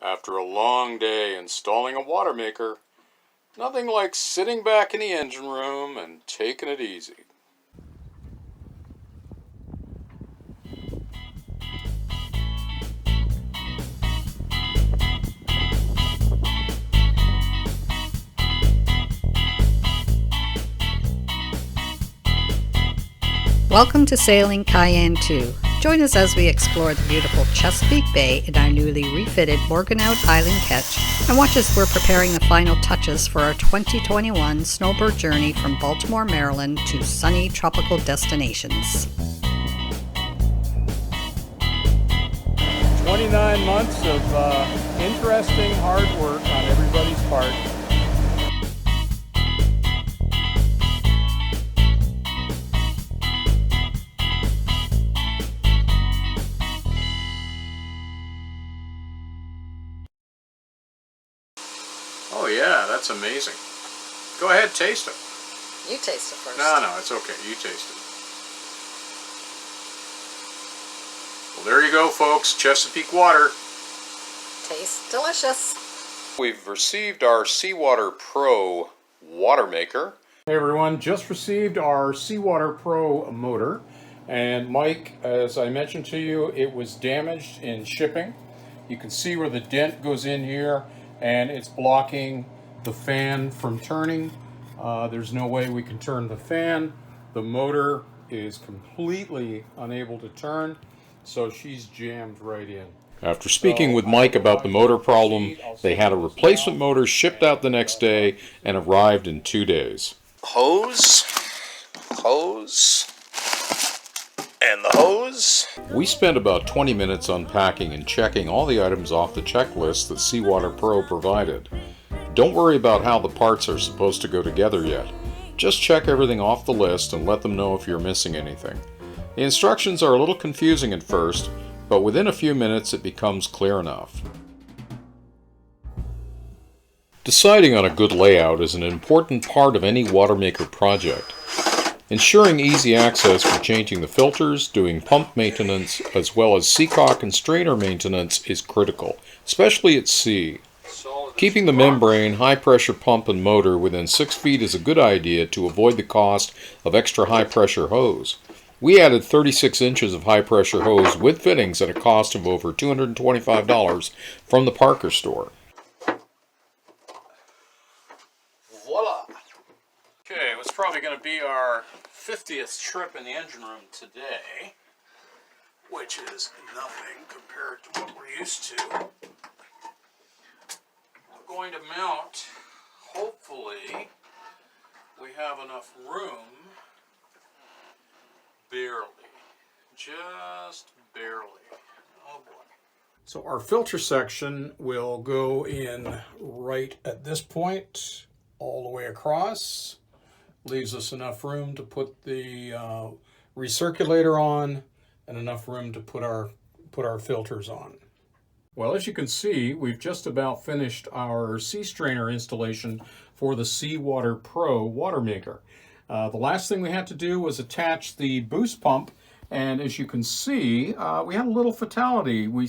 After a long day installing a water maker, nothing like sitting back in the engine room and taking it easy. Welcome to Sailing Cayenne 2. Join us as we explore the beautiful Chesapeake Bay in our newly refitted Morgantown Island Ketch, and watch as we're preparing the final touches for our 2021 snowbird journey from Baltimore, Maryland to sunny tropical destinations. 29 months of interesting hard work on everybody's part. Oh yeah, that's amazing. Go ahead, taste it. You taste it first. No, it's okay. You taste it. Well, there you go, folks. Chesapeake water. Tastes delicious. We've received our Seawater Pro water maker. Hey everyone, just received our Seawater Pro motor. And Mike, as I mentioned to you, it was damaged in shipping. You can see where the dent goes in here, and it's blocking the fan from turning. There's no way we can turn the fan. The motor is completely unable to turn, so she's jammed right in. After speaking with Mike about the motor problem, they had a replacement motor shipped out the next day and arrived in 2 days. Hose, and the hose. We spent about 20 minutes unpacking and checking all the items off the checklist that Seawater Pro provided. Don't worry about how the parts are supposed to go together yet. Just check everything off the list and let them know if you're missing anything. The instructions are a little confusing at first, but within a few minutes it becomes clear enough. Deciding on a good layout is an important part of any water maker project. Ensuring easy access for changing the filters, doing pump maintenance, as well as seacock and strainer maintenance is critical, especially at sea. Keeping the membrane, high-pressure pump and motor within 6 feet is a good idea to avoid the cost of extra high-pressure hose. We added 36 inches of high-pressure hose with fittings at a cost of over $225 from the Parker store. Voila! Okay, it's probably going to be our 50th trip in the engine room today, which is nothing compared to what we're used to. We're going to mount, hopefully, we have enough room, barely, just barely. Oh boy. So our filter section will go in right at this point, all the way across. Leaves us enough room to put the recirculator on and enough room to put our filters on. Well, as you can see, we've just about finished our sea strainer installation for the Seawater Pro water maker. The last thing we had to do was attach the boost pump, and as you can see, we had a little fatality. I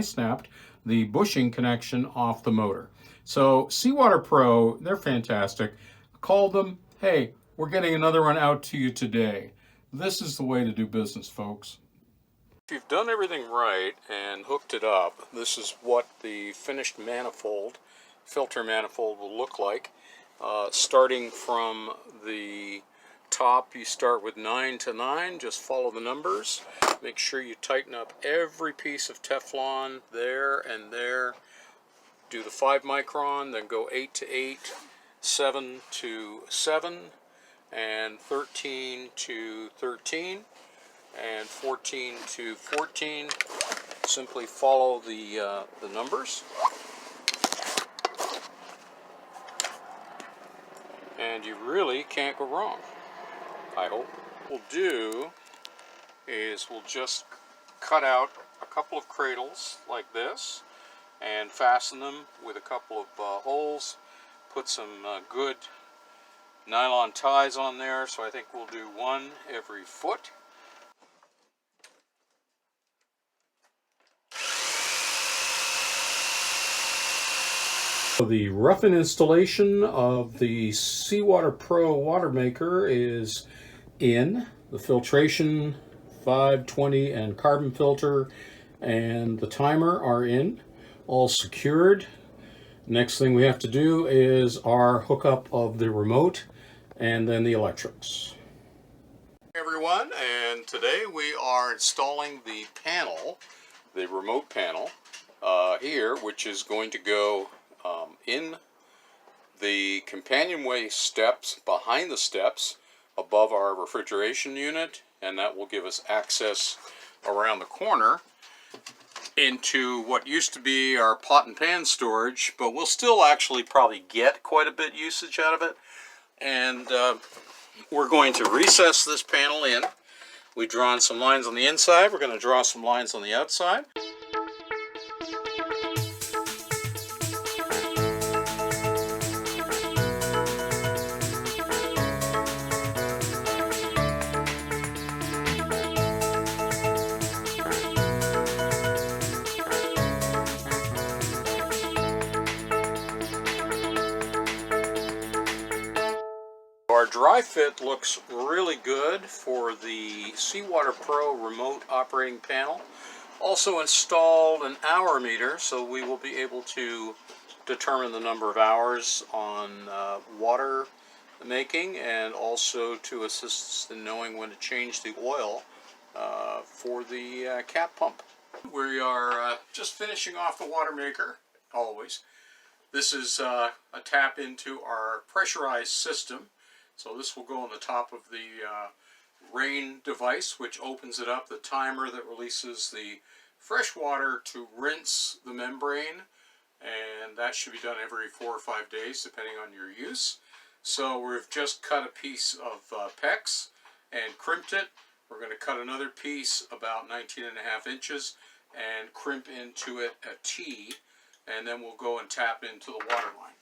snapped the bushing connection off the motor. So Seawater Pro, they're fantastic. Called them. Hey, we're getting another one out to you today. This is the way to do business, folks. If you've done everything right and hooked it up, this is what the finished manifold, filter manifold, will look like. Starting from the top, you start with 9 to 9, just follow the numbers. Make sure you tighten up every piece of Teflon there and there. Do the 5 micron, then go 8 to 8. 7 to 7, and 13 to 13, and 14 to 14. Simply follow the numbers, and you really can't go wrong, I hope. What we'll do is we'll just cut out a couple of cradles like this and fasten them with a couple of holes. Put some good nylon ties on there, so I think we'll do one every foot. So the rough-in installation of the Seawater Pro water maker is in. The filtration, 520 and carbon filter, and the timer are in, all secured. Next thing we have to do is our hookup of the remote and then the electrics. Hey everyone, and today we are installing the panel, the remote panel here, which is going to go in the companionway steps, behind the steps, above our refrigeration unit, and that will give us access around the corner into what used to be our pot and pan storage, but we'll still actually probably get quite a bit usage out of it. And we're going to recess this panel in. We've drawn some lines on the inside. We're going to draw some lines on the outside. Our dry fit looks really good for the Seawater Pro remote operating panel. Also installed an hour meter, so we will be able to determine the number of hours on water making, and also to assist us in knowing when to change the oil for the cap pump. We are just finishing off the water maker, always. This is a tap into our pressurized system. So this will go on the top of the rain device, which opens it up, the timer that releases the fresh water to rinse the membrane, and that should be done every 4 or 5 days depending on your use. So we've just cut a piece of PEX and crimped it. We're going to cut another piece about 19.5 inches and crimp into it a T, and then we'll go and tap into the water line.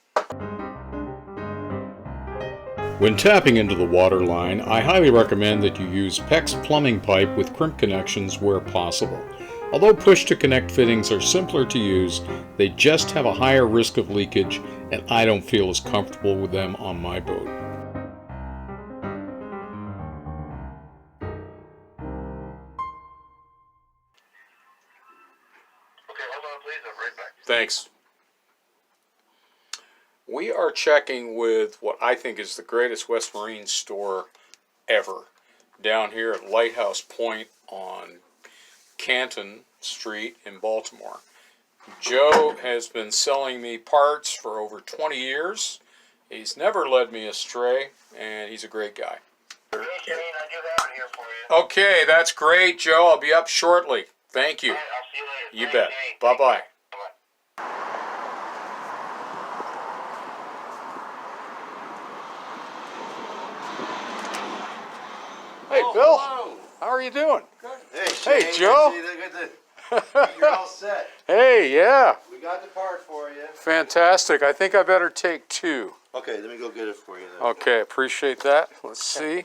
When tapping into the water line, I highly recommend that you use PEX plumbing pipe with crimp connections where possible. Although push-to-connect fittings are simpler to use, they just have a higher risk of leakage, and I don't feel as comfortable with them on my boat. Okay, hold on please, I'm right back. Thanks. We are checking with what I think is the greatest West Marine store ever, down here at Lighthouse Point on Canton Street in Baltimore. Joe has been selling me parts for over 20 years. He's never led me astray, and he's a great guy. Yes, Shane, I do have it here for you. Okay, that's great, Joe. I'll be up shortly. Thank you. All right, I'll see you later. You bet. Bye-bye. Bye-bye. Hey, Bill. How are you doing? Hey, Shane, Hey, Joe. You're all set. Hey, yeah. We got the part for you. Fantastic. I think I better take 2. Okay, let me go get it for you then. Okay, appreciate that. Let's see.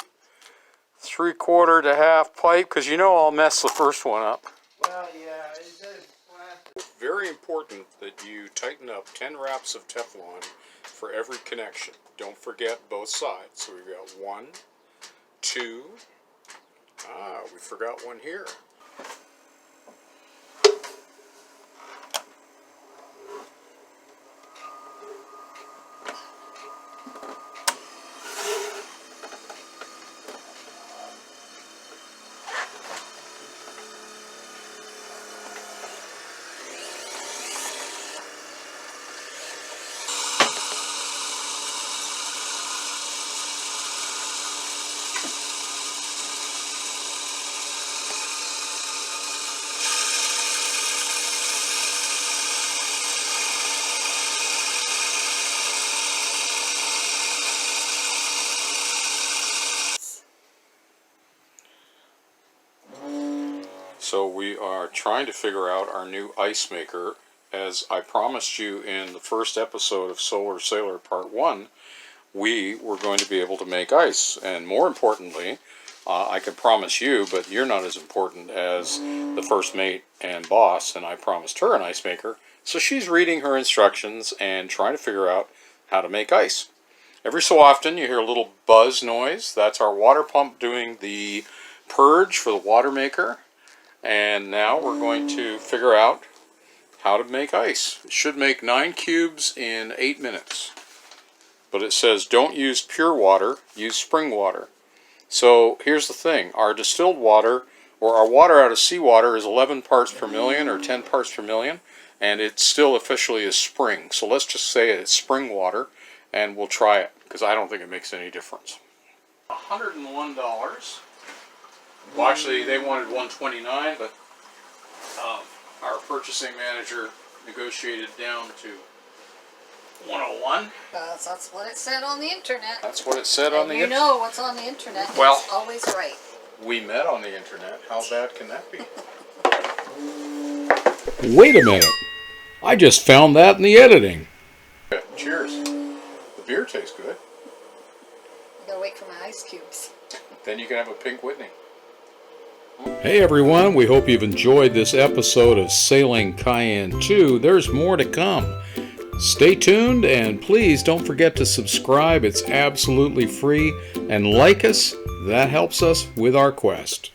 3/4 to half pipe, because you know I'll mess the first one up. Well, yeah, it says Very important that you tighten up 10 wraps of Teflon for every connection. Don't forget both sides. So we've got 1, 2. We forgot one here. So we are trying to figure out our new ice maker. As I promised you in the first episode of Solar Sailor Part 1, we were going to be able to make ice. And more importantly, I can promise you, but you're not as important as the first mate and boss, and I promised her an ice maker, So she's reading her instructions and trying to figure out how to make ice. Every so often you hear a little buzz noise. That's our water pump doing the purge for the water maker. And now we're going to figure out how to make ice. It should make 9 cubes in 8 minutes. But it says don't use pure water, use spring water. So here's the thing. Our distilled water, or our water out of seawater, is 11 parts per million or 10 parts per million. And it still officially is spring. So let's just say it's spring water. And we'll try it, because I don't think it makes any difference. $101. Well, actually, they wanted $129, but our purchasing manager negotiated down to $101. That's what it said on the internet. That's what it said on the internet. You know what's on the internet. Well, it's always right. We met on the internet. How bad can that be? Wait a minute. I just found that in the editing. Cheers. The beer tastes good. I gotta wait for my ice cubes. Then you can have a pink Whitney. Hey everyone, we hope you've enjoyed this episode of Sailing Cayenne 2. There's more to come. Stay tuned and please don't forget to subscribe. It's absolutely free. And like us, that helps us with our quest.